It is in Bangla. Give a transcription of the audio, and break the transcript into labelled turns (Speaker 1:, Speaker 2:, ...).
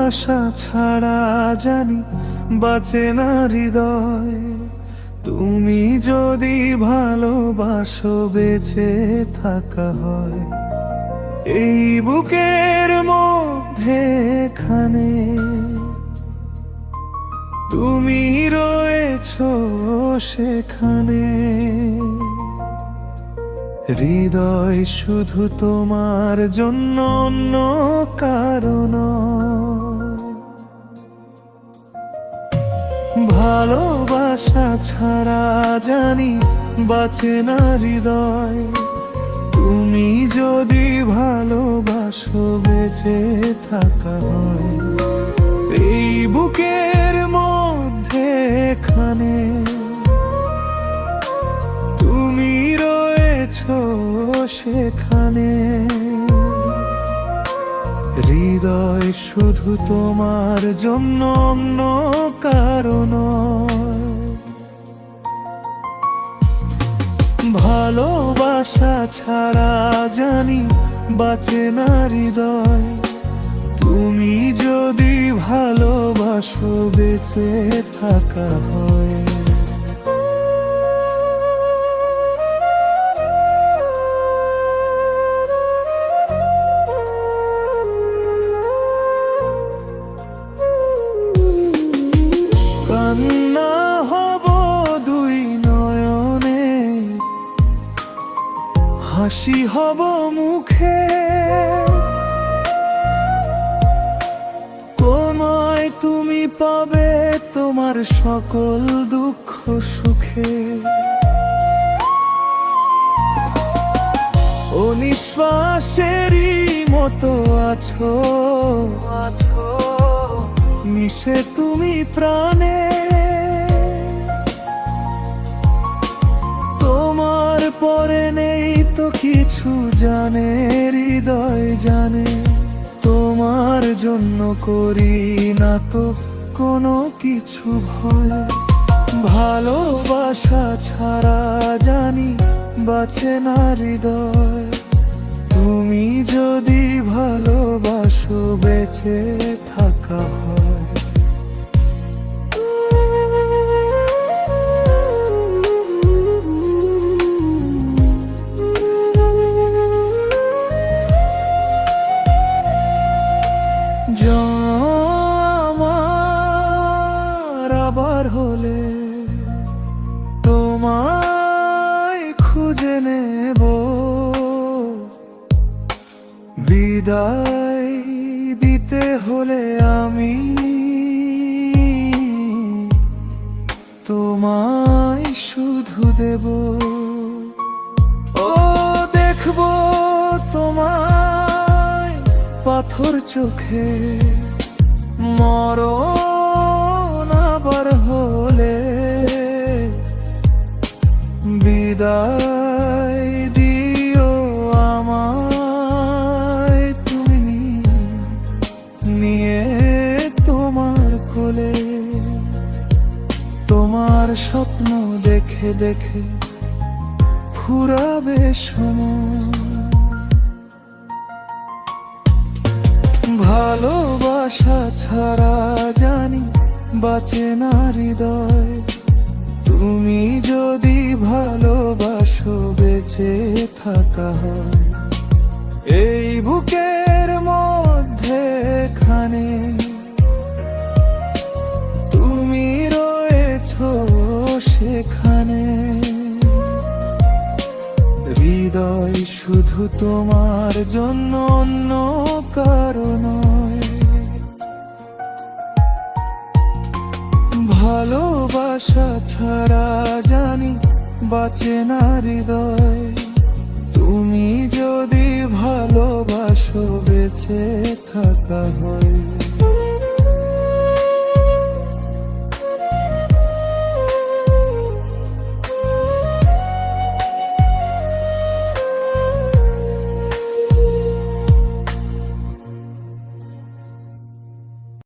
Speaker 1: ভালোবাসা ছাড়া জানি বাঁচে না হৃদয়। তুমি যদি ভালোবাসো বেঁচে থাকা হয় এই বুকের মধ্যে এখানে। তুমি রয়েছো সেখানে, হৃদয় শুধু তোমার জন্য, অন্য কারণ। ভালোবাসা ছাড়া জানি বাঁচে না হৃদয়। তুমি যদি ভালোবাসো বেঁচে থাকা হয় এই বুকের মধ্যে এখানে। তুমি রয়েছো সেখানে, হৃদয় শুধু তোমার জন্য, অন্য কারণ। ভালোবাসা ছাড়া জানি বাঁচে না হৃদয়। তুমি যদি ভালোবাসো বেঁচে থাকা হয়। কান্না হব দুই নয়নে, হাসি হব মুখে। তোমায় তুমি পাবে তোমার সকল দুঃখ সুখে। ও নিঃশ্বাসেরই মতো আছো, মিশে তুমি প্রাণে। তোমার পরে নেই তো কিছু জানে, হৃদয় জানে। তোমার জন্য করি না তো কোনো কিছু ভয়। ভালোবাসা ছাড়া জানি বাঁচে না হৃদয়। তুমি যদি ভালোবাসো বেঁচে থাকা হয়। আমার আবার হলে তোমায় খুঁজে নেব, বিদায় দিতে হলে আমি তোমায় শুধু দেব। ও দেখবো তোমায় পাথর চোখে, মরণ আবার হলে বিদায় দিও আমায় তুমি নিয়ে তোমার কোলে। তোমার স্বপ্ন দেখে দেখে ফুরাবে সময়। ভালোবাসা ছাড়া জানি বাঁচে না হৃদয়। তুমি যদি ভালোবাসো বেঁচে থাকা হয় এই বুকের মধ্যে এখানে। তুমি রয়েছো সেখানে, হৃদয় শুধু তোমার জন্য, অন্য কারণ। ভালোবাসা ছাড়া জানি বাঁচে না হৃদয়। তুমি যদি ভালোবাসো বেঁচে থাকা হয়।